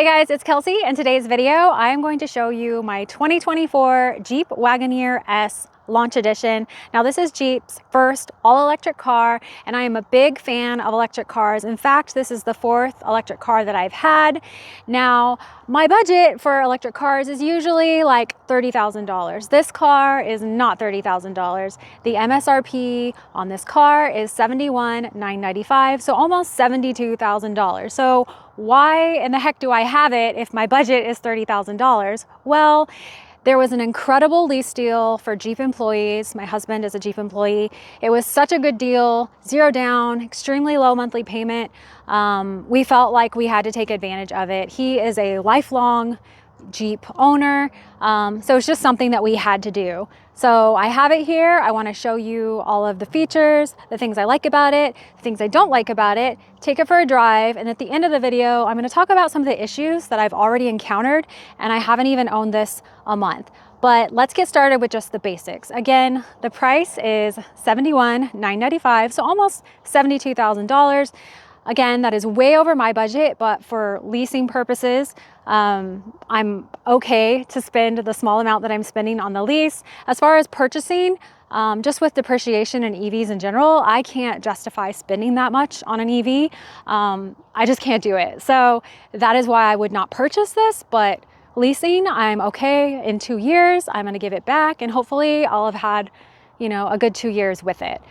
Hey guys, it's Kelsey. In today's video, I'm going to show you my 2024 Jeep Wagoneer S Launch Edition. Now this is Jeep's first all-electric car, and I am a big fan of electric cars. In fact, this is the fourth electric car that I've had. Now, my budget for electric cars is usually like $30,000. This car is not $30,000. The MSRP on this car is $71,995, so almost $72,000. So why in the heck do I have it if my budget is $30,000? Well, there was an incredible lease deal for Jeep employees. My husband is a Jeep employee. It was such a good deal, zero down, extremely low monthly payment. We felt like we had to take advantage of it. He is a lifelong Jeep owner, so it's just something that we had to do. So I have it here. I want to show you all of the features, the things I like about it, the things I don't like about it, take it for a drive, and at the end of the video, I'm going to talk about some of the issues that I've already encountered, and I haven't even owned this a month. But let's get started with just the basics. Again, the price is $71,995, so almost $72,000. Again, that is way over my budget, but for leasing purposes, I'm okay to spend the small amount that I'm spending on the lease. As far as purchasing, just with depreciation and EVs in general, I can't justify spending that much on an EV. I just can't do it. So that is why I would not purchase this, but leasing, I'm okay. In 2 years, I'm gonna give it back, and hopefully I'll have had, you know, a good 2 years with it.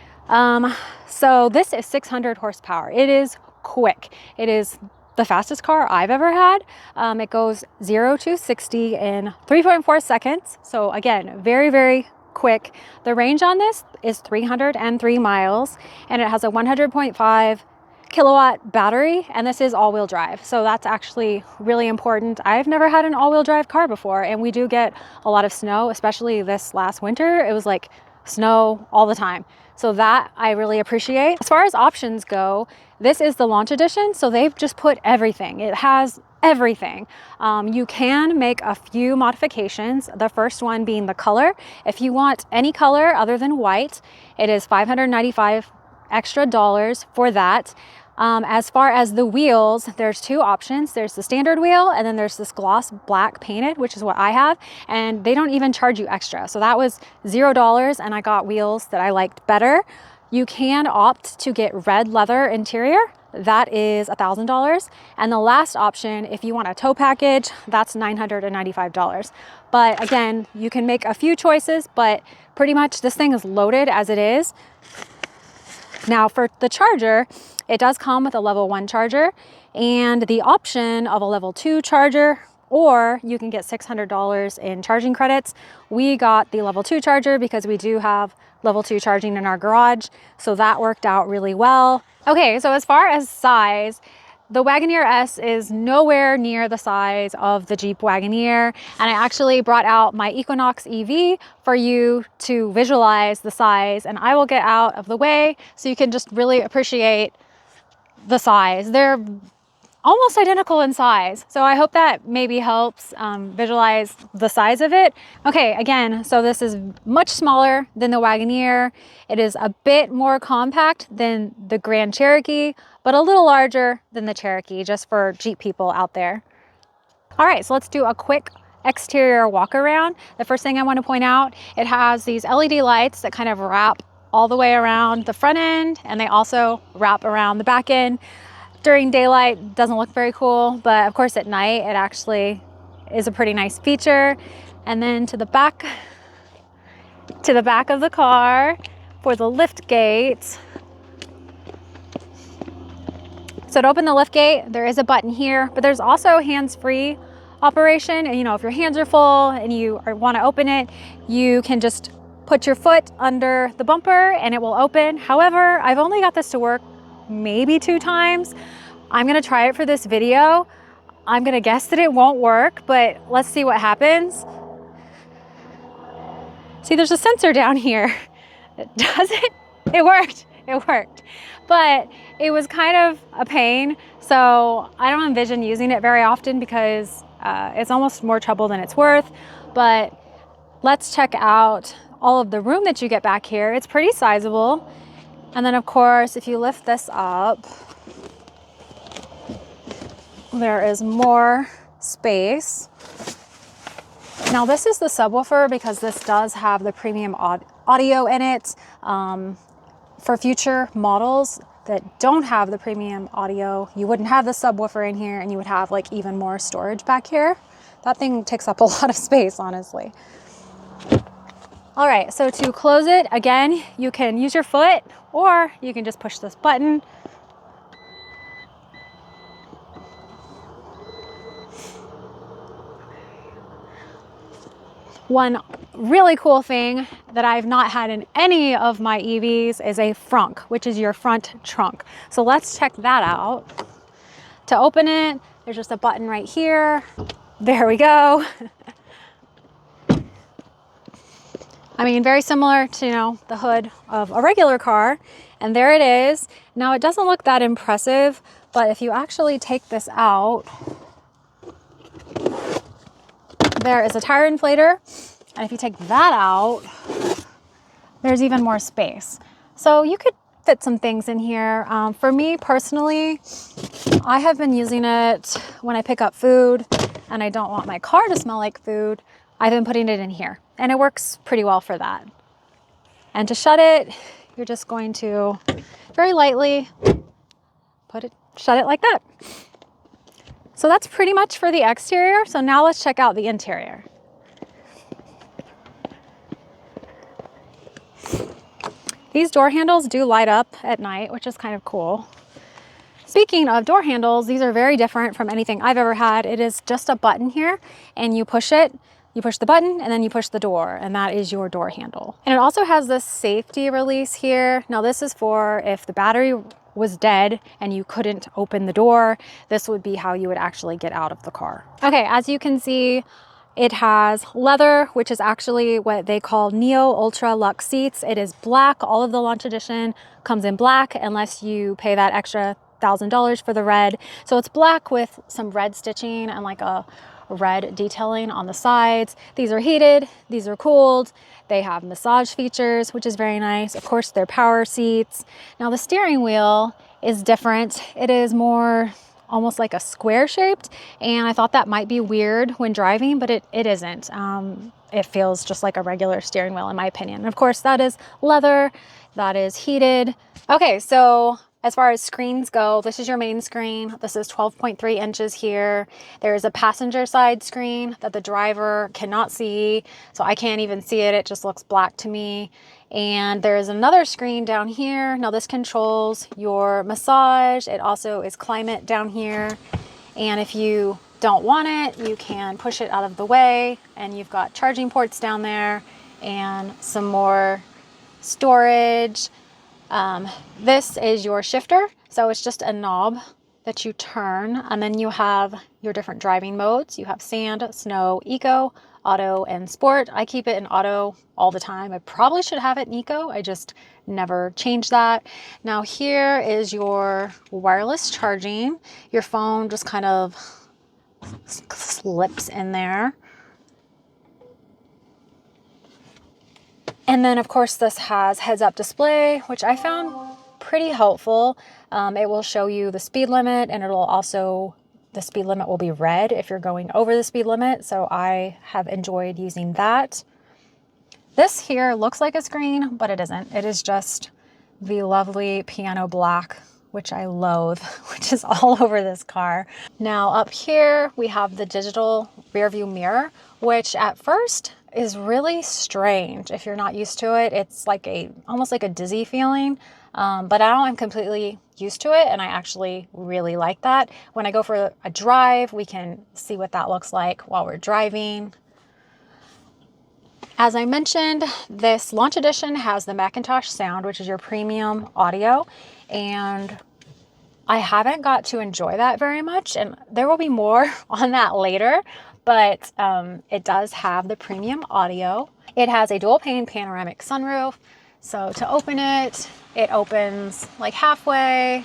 So this is 600 horsepower. It is quick. It is the fastest car I've ever had. It goes 0 to 60 in 3.4 seconds. So again, very, very quick. The range on this is 303 miles, and it has a 100.5 kilowatt battery, and this is all-wheel drive. So that's actually really important. I've never had an all-wheel drive car before, and we do get a lot of snow, especially this last winter. It was like snow all the time. So that I really appreciate. As far as options go, this is the launch edition, so they've just put everything. It has everything. You can make a few modifications, the first one being the color. If you want any color other than white, it is $595 extra for that. As far as the wheels, there's two options. There's the standard wheel, and then there's this gloss black painted, which is what I have, and they don't even charge you extra. So that was $0, and I got wheels that I liked better. You can opt to get red leather interior. That is $1,000. And the last option, if you want a tow package, that's $995. But again, you can make a few choices, but pretty much this thing is loaded as it is. Now for the charger, it does come with a level 1 charger and the option of a level 2 charger, or you can get $600 in charging credits. We got the level 2 charger because we do have level 2 charging in our garage, so that worked out really well. Okay, so as far as size, the Wagoneer S is nowhere near the size of the Jeep Wagoneer, and I actually brought out my Equinox EV for you to visualize the size, and I will get out of the way so you can just really appreciate the size. They're almost identical in size, so I hope that maybe helps visualize the size of it. Okay, again, so this is much smaller than the Wagoneer. It is a bit more compact than the Grand Cherokee, but a little larger than the Cherokee, just for Jeep people out there. All right, so let's do a quick exterior walk around. The first thing I want to point out, it has these LED lights that kind of wrap all the way around the front end, and they also wrap around the back end. During daylight, doesn't look very cool, but of course at night, it actually is a pretty nice feature. And then to the back of the car for the lift gate. So to open the lift gate, there is a button here, but there's also hands-free operation. And you know, if your hands are full and you want to open it, you can just put your foot under the bumper and it will open. However, I've only got this to work maybe 2 times. I'm gonna try it for this video. I'm gonna guess that it won't work, but let's see what happens. See, there's a sensor down here. Does it? It worked. It worked. But it was kind of a pain, so I don't envision using it very often because it's almost more trouble than it's worth. But let's check out all of the room that you get back here. It's pretty sizable. And then of course, if you lift this up, there is more space. Now this is the subwoofer because this does have the premium audio in it. For future models that don't have the premium audio, you wouldn't have the subwoofer in here and you would have like even more storage back here. That thing takes up a lot of space, honestly. All right, so to close it, again, you can use your foot or you can just push this button. One really cool thing that I've not had in any of my EVs is a Frunk, which is your front trunk. So let's check that out. To open it, there's just a button right here. There we go. I mean, very similar to, you know, the hood of a regular car. And there it is. Now, it doesn't look that impressive, but if you actually take this out, there is a tire inflator. And if you take that out, there's even more space. So you could fit some things in here. For me personally, I have been using it when I pick up food and I don't want my car to smell like food. I've been putting it in here and it works pretty well for that. And to shut it, you're just going to very lightly shut it like that. So that's pretty much for the exterior. So now let's check out the interior. These door handles do light up at night, which is kind of cool. Speaking of door handles, these are very different from anything I've ever had. It is just a button here and you push it. You push the button and then you push the door, and that is your door handle. And it also has this safety release here. Now this is for if the battery was dead and you couldn't open the door, this would be how you would actually get out of the car. Okay, as you can see, it has leather, which is actually what they call Neo Ultra Luxe seats. It is black. All of the launch edition comes in black unless you pay that extra $1,000 for the red. So it's black with some red stitching and like a red detailing on the sides. These are heated, these are cooled. They have massage features, which is very nice. Of course, they're power seats. Now the steering wheel is different. It is more almost like a square shaped, and I thought that might be weird when driving, but it isn't. It feels just like a regular steering wheel in my opinion. And of course, that is leather, that is heated. Okay, so as far as screens go, this is your main screen. This is 12.3 inches here. There's a passenger side screen that the driver cannot see, so I can't even see it. It just looks black to me. And there's another screen down here. Now this controls your massage. It also is climate down here. And if you don't want it, you can push it out of the way, and you've got charging ports down there and some more storage. This is your shifter. So it's just a knob that you turn, and then you have your different driving modes. You have sand, snow, eco, auto, and sport. I keep it in auto all the time. I probably should have it in eco. I just never change that. Now here is your wireless charging. Your phone just kind of slips in there. And then of course this has heads-up display, which I found pretty helpful. It will show you the speed limit, and it'll also, the speed limit will be red if you're going over the speed limit. So I have enjoyed using that. This here looks like a screen, but it isn't. It is just the lovely piano black, which I loathe, which is all over this car. Now up here, we have the digital rear view mirror, which at first is really strange. If you're not used to it, it's like almost like a dizzy feeling. But now I'm completely used to it, and I actually really like that. When I go for a drive, we can see what that looks like while we're driving. As I mentioned, this launch edition has the Macintosh sound, which is your premium audio, and I haven't got to enjoy that very much, and there will be more on that later, but it does have the premium audio. It has a dual pane panoramic sunroof. So to open it, it opens like halfway,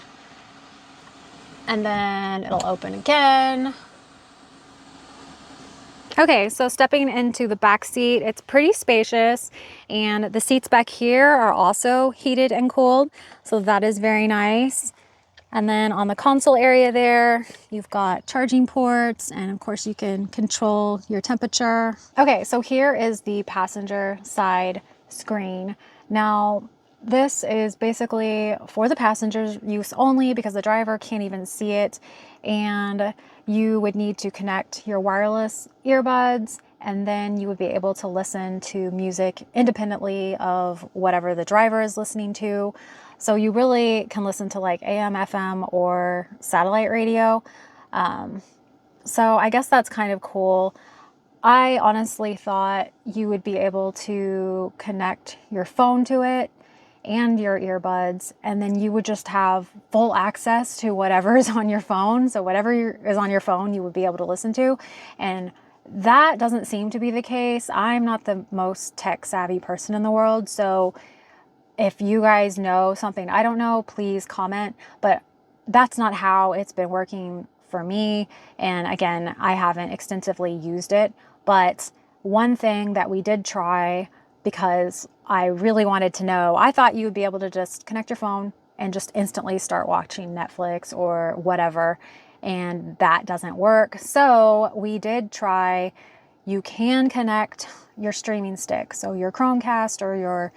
and then it'll open again. Okay, so stepping into the back seat, it's pretty spacious, and the seats back here are also heated and cooled, so that is very nice. And then on the console area there, you've got charging ports, and of course you can control your temperature. Okay, so here is the passenger side screen. Now, this is basically for the passenger's use only because the driver can't even see it. And you would need to connect your wireless earbuds, and then you would be able to listen to music independently of whatever the driver is listening to. So you really can listen to like AM, FM, or satellite radio. So I guess that's kind of cool. I honestly thought you would be able to connect your phone to it and your earbuds, and then you would just have full access to whatever is on your phone. So whatever is on your phone, you would be able to listen to. And that doesn't seem to be the case. I'm not the most tech savvy person in the world. So if you guys know something I don't know, please comment. But that's not how it's been working for me. And again, I haven't extensively used it. But one thing that we did try, because I really wanted to know, I thought you would be able to just connect your phone and just instantly start watching Netflix or whatever. And that doesn't work. So we did try, you can connect your streaming stick. So your Chromecast or your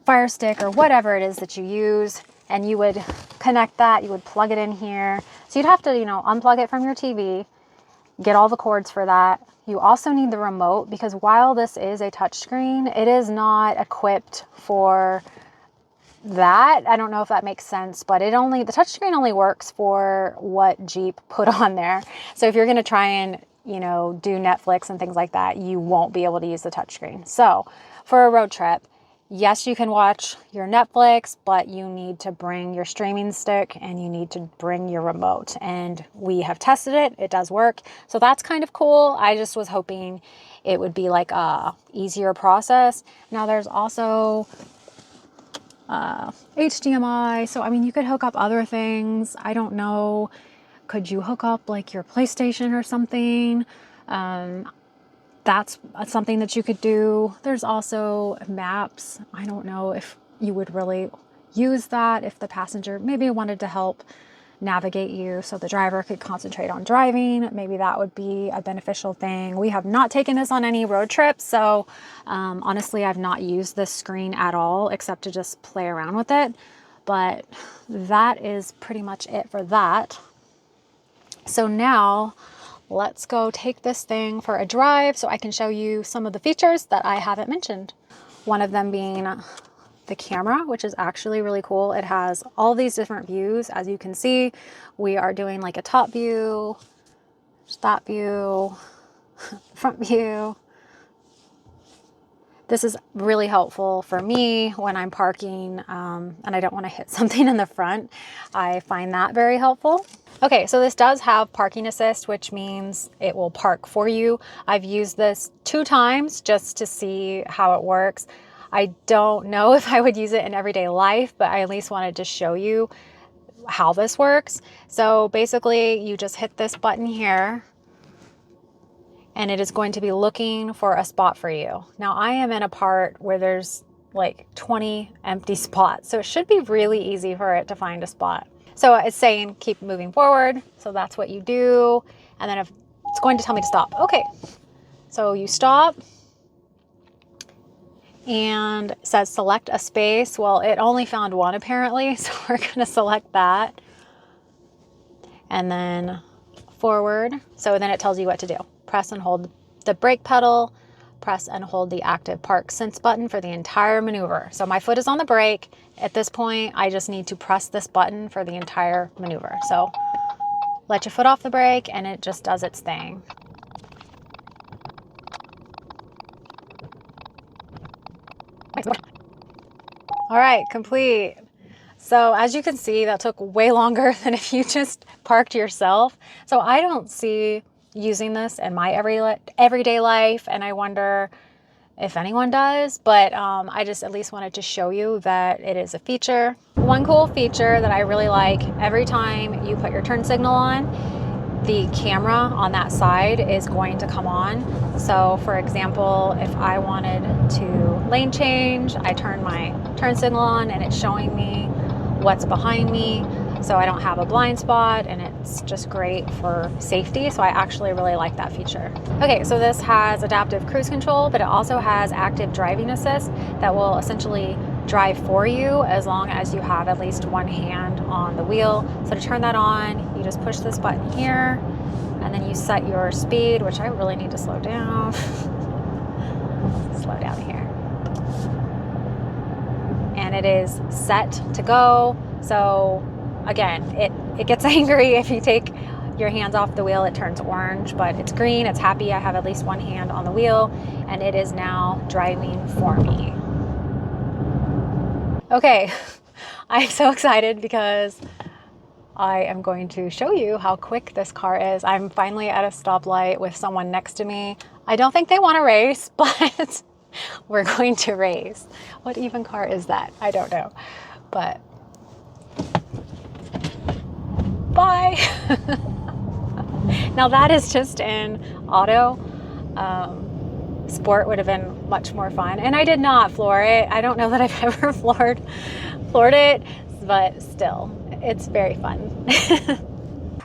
Fire Stick or whatever it is that you use, and you would connect that, you would plug it in here. So you'd have to, unplug it from your TV, get all the cords for that. You also need the remote, because while this is a touchscreen, it is not equipped for that. I don't know if that makes sense, but the touchscreen only works for what Jeep put on there. So if you're going to try and, do Netflix and things like that, you won't be able to use the touchscreen. So for a road trip, yes, you can watch your Netflix, but you need to bring your streaming stick and you need to bring your remote. And we have tested it. It does work. So that's kind of cool. I just was hoping it would be like a easier process. Now there's also HDMI. So, you could hook up other things. I don't know. Could you hook up like your PlayStation or something? That's something that you could do. There's also maps. I don't know if you would really use that if the passenger maybe wanted to help navigate you so the driver could concentrate on driving. Maybe that would be a beneficial thing. We have not taken this on any road trips, so honestly, I've not used this screen at all except to just play around with it. But that is pretty much it for that. So now let's go take this thing for a drive so I can show you some of the features that I haven't mentioned. One of them being the camera, which is actually really cool. It has all these different views. As you can see, we are doing like a top view, top view, front view. This is really helpful for me when I'm parking and I don't want to hit something in the front. I find that very helpful. Okay, so this does have parking assist, which means it will park for you. I've used this 2 times just to see how it works. I don't know if I would use it in everyday life, but I at least wanted to show you how this works. So basically, you just hit this button here, and it is going to be looking for a spot for you. Now, I am in a part where there's like 20 empty spots, so it should be really easy for it to find a spot. So it's saying keep moving forward, so that's what you do. And then if it's going to tell me to stop. Okay, so you stop, and it says select a space. Well, it only found one apparently, so we're gonna select that. And then forward, so then it tells you what to do. Press and hold the brake pedal, press and hold the active park sense button for the entire maneuver. So my foot is on the brake. At this point, I just need to press this button for the entire maneuver. So let your foot off the brake and it just does its thing. All right, complete. So as you can see, that took way longer than if you just parked yourself. So I don't see using this in my everyday life, and I wonder if anyone does, but I just at least wanted to show you that it is a feature. One cool feature that I really like, every time you put your turn signal on, the camera on that side is going to come on. So for example, if I wanted to lane change, I turn my turn signal on and it's showing me what's behind me. so I don't have a blind spot, and it's just great for safety. So I actually really like that feature. Okay, so this has adaptive cruise control, but it also has active driving assist that will essentially drive for you as long as you have at least one hand on the wheel. So to turn that on, you just push this button here, and then you set your speed, which I really need to slow down. Slow down here. And it is set to go. So again, it gets angry if you take your hands off the wheel. It turns orange, but it's green, it's happy. I have at least one hand on the wheel, and it is now driving for me. Okay, I'm so excited because I am going to show you how quick this car is. I'm finally at a stoplight with someone next to me. I don't think they want to race, but we're going to race. What even car is that? I don't know, but bye. Now that is just in auto. Sport would have been much more fun, and I did not floor it. I don't know that I've ever floored it, but still, it's very fun.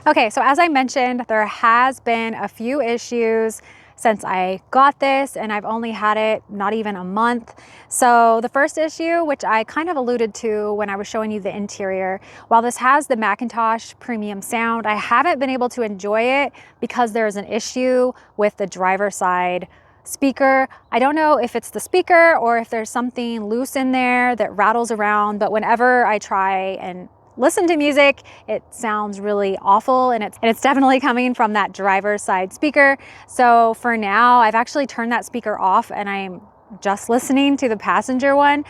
Okay, so as I mentioned, there has been a few issues since I got this, and I've only had it not even a month. So the first issue, which I kind of alluded to when I was showing you the interior, while this has the Macintosh premium sound, I haven't been able to enjoy it because there's an issue with the driver's side speaker. I don't know if it's the speaker or if there's something loose in there that rattles around, but whenever I try and listen to music, it sounds really awful, and it's definitely coming from that driver's side speaker. So for now, I've actually turned that speaker off, and I'm just listening to the passenger one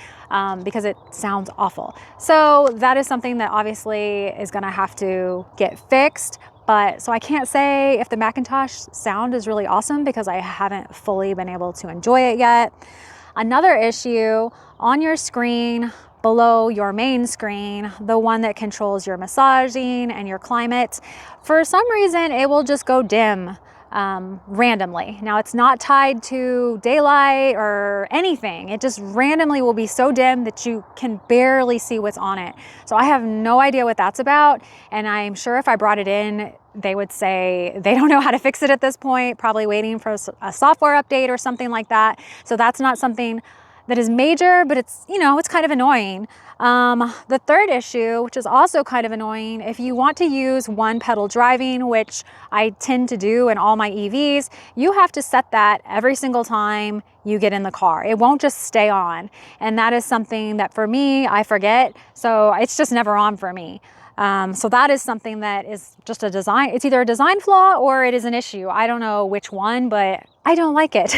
because it sounds awful. So that is something that obviously is gonna have to get fixed. But so I can't say if the Macintosh sound is really awesome because I haven't fully been able to enjoy it yet. Another issue on your screen below your main screen, the one that controls your massaging and your climate, for some reason it will just go dim randomly. Now it's not tied to daylight or anything. It just randomly will be so dim that you can barely see what's on it. So I have no idea what that's about, and I'm sure if I brought it in, they would say they don't know how to fix it at this point, probably waiting for a software update or something like that. So that's not something that is major, but it's, you know, it's kind of annoying. The third issue, which is also kind of annoying, if you want to use one pedal driving, which I tend to do in all my EVs, you have to set that every single time you get in the car. It won't just stay on. And that is something that for me, I forget. So it's just never on for me. So that is something that is just a design, it's either a design flaw or it is an issue. I don't know which one, but I don't like it.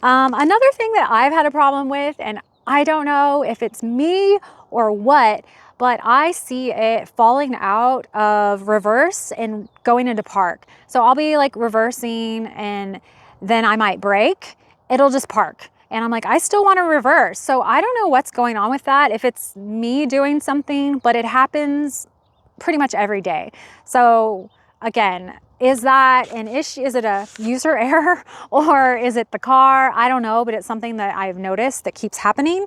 Another thing that I've had a problem with, and I don't know if it's me or what, but I see it falling out of reverse and going into park. So I'll be like reversing and then I might brake, it'll just park. And I'm like, I still want to reverse. So I don't know what's going on with that, if it's me doing something, but it happens pretty much every day. So again, is that an issue? Is it a user error or is it the car? I don't know, but it's something that I've noticed that keeps happening.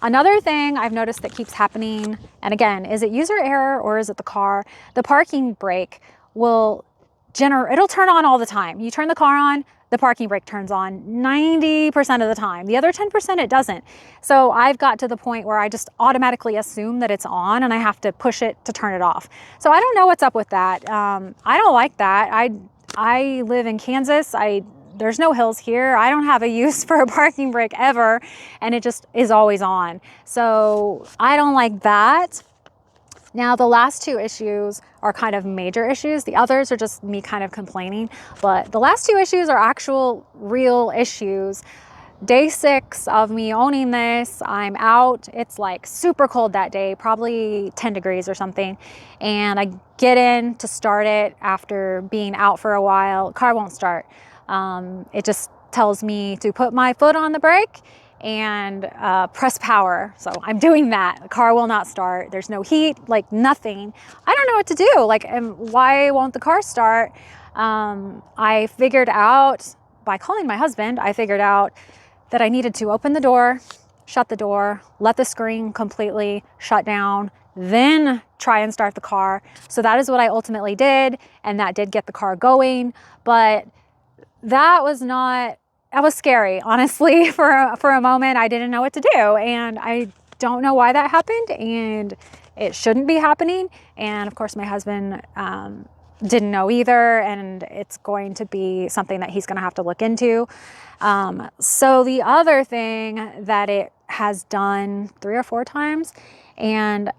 Another thing I've noticed that keeps happening, and again, is it user error or is it the car? The parking brake will it'll turn on all the time. You turn the car on, the parking brake turns on 90% of the time. The other 10% it doesn't. So I've got to the point where I just automatically assume that it's on and I have to push it to turn it off. So I don't know what's up with that. I don't like that. I live in Kansas. There's no hills here. I don't have a use for a parking brake ever, and it just is always on. So I don't like that. Now, the last two issues are kind of major issues. The others are just me kind of complaining, but the last two issues are actual real issues. Day 6 of me owning this, I'm out. It's like super cold that day, probably 10 degrees or something. And I get in to start it after being out for a while. Car won't start. It just tells me to put my foot on the brake and press power. So I'm doing that. The car will not start. There's no heat, like nothing. I don't know what to do. Like, why won't the car start? I figured out, by calling my husband, I figured out that I needed to open the door, shut the door, let the screen completely shut down, then try and start the car. So that is what I ultimately did, and that did get the car going. But that was scary, honestly. For a moment, I didn't know what to do, and I don't know why that happened, and it shouldn't be happening. And of course, my husband didn't know either, and it's going to be something that he's going to have to look into. So the other thing that it has done 3 or 4 times, and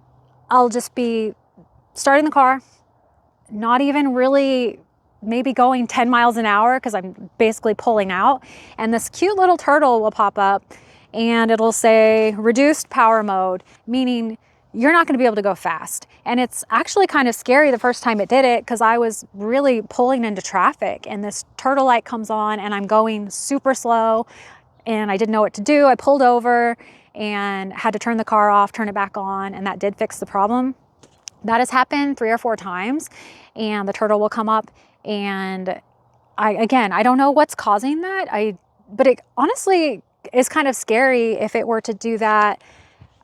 I'll just be starting the car, not even really maybe going 10 miles an hour because I'm basically pulling out, and this cute little turtle will pop up and it'll say reduced power mode, meaning you're not going to be able to go fast. And it's actually kind of scary the first time it did it because I was really pulling into traffic, and this turtle light comes on and I'm going super slow and I didn't know what to do. I pulled over and had to turn the car off, turn it back on, and that did fix the problem. That has happened 3 or 4 times, and the turtle will come up, and I don't know what's causing that. But it honestly is kind of scary if it were to do that,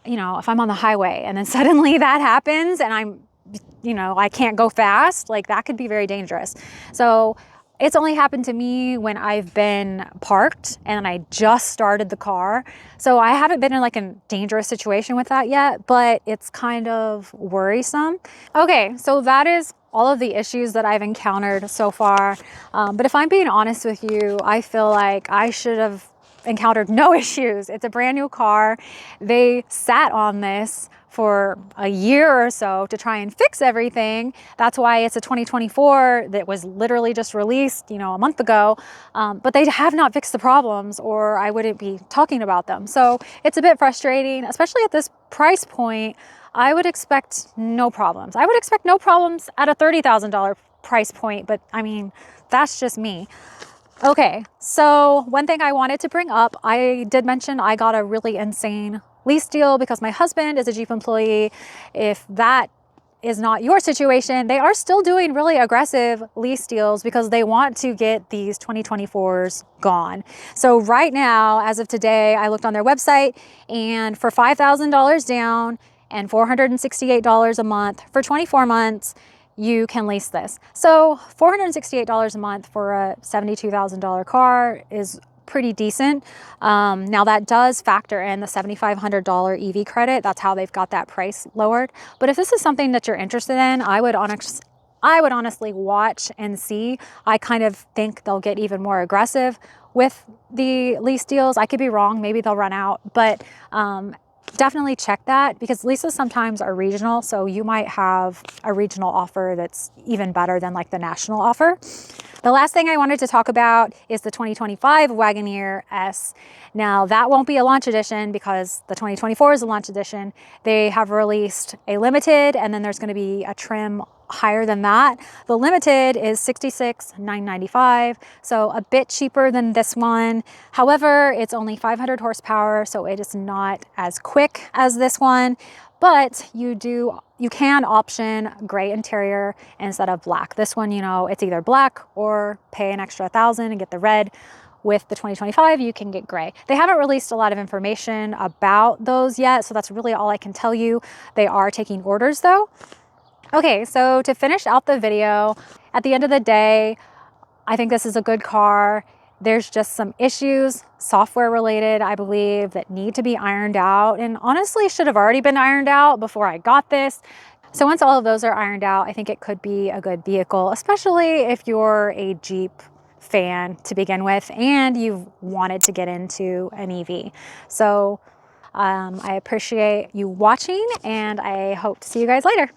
you know, if I'm on the highway and then suddenly that happens and I can't go fast. Like, that could be very dangerous. So it's only happened to me when I've been parked and I just started the car. So I haven't been in like a dangerous situation with that yet, but it's kind of worrisome. Okay, so that is all of the issues that I've encountered so far. But if I'm being honest with you, I feel like I should have encountered no issues. It's a brand new car. They sat on this for a year or so to try and fix everything. That's why it's a 2024 that was literally just released, a month ago. But they have not fixed the problems, or I wouldn't be talking about them. So it's a bit frustrating, especially at this price point. I would expect no problems. I would expect no problems at a $30,000 price point, but I mean, that's just me. Okay, so one thing I wanted to bring up, I did mention I got a really insane lease deal because my husband is a Jeep employee. If that is not your situation, they are still doing really aggressive lease deals because they want to get these 2024s gone. So right now, as of today, I looked on their website, and for $5,000 down and $468 a month for 24 months, you can lease this. So $468 a month for a $72,000 car is pretty decent. Now that does factor in the $7,500 EV credit. That's how they've got that price lowered. But if this is something that you're interested in, I would honestly watch and see. I kind of think they'll get even more aggressive with the lease deals. I could be wrong. Maybe they'll run out, but definitely check that, because leases sometimes are regional. So you might have a regional offer that's even better than like the national offer. The last thing I wanted to talk about is the 2025 Wagoneer S. Now that won't be a launch edition because the 2024 is a launch edition. They have released a limited, and then there's going to be a trim higher than that. The limited is $66,995, so a bit cheaper than this one. However, it's only 500 horsepower, so it is not as quick as this one, but you can option gray interior instead of black. This one, it's either black or pay an extra $1,000 and get the red. With the 2025, you can get gray. They haven't released a lot of information about those yet, so that's really all I can tell you. They are taking orders though. Okay, so to finish out the video, at the end of the day, I think this is a good car. There's just some issues, software related, I believe, that need to be ironed out, and honestly should have already been ironed out before I got this. So once all of those are ironed out, I think it could be a good vehicle, especially if you're a Jeep fan to begin with and you've wanted to get into an EV. So I appreciate you watching, and I hope to see you guys later.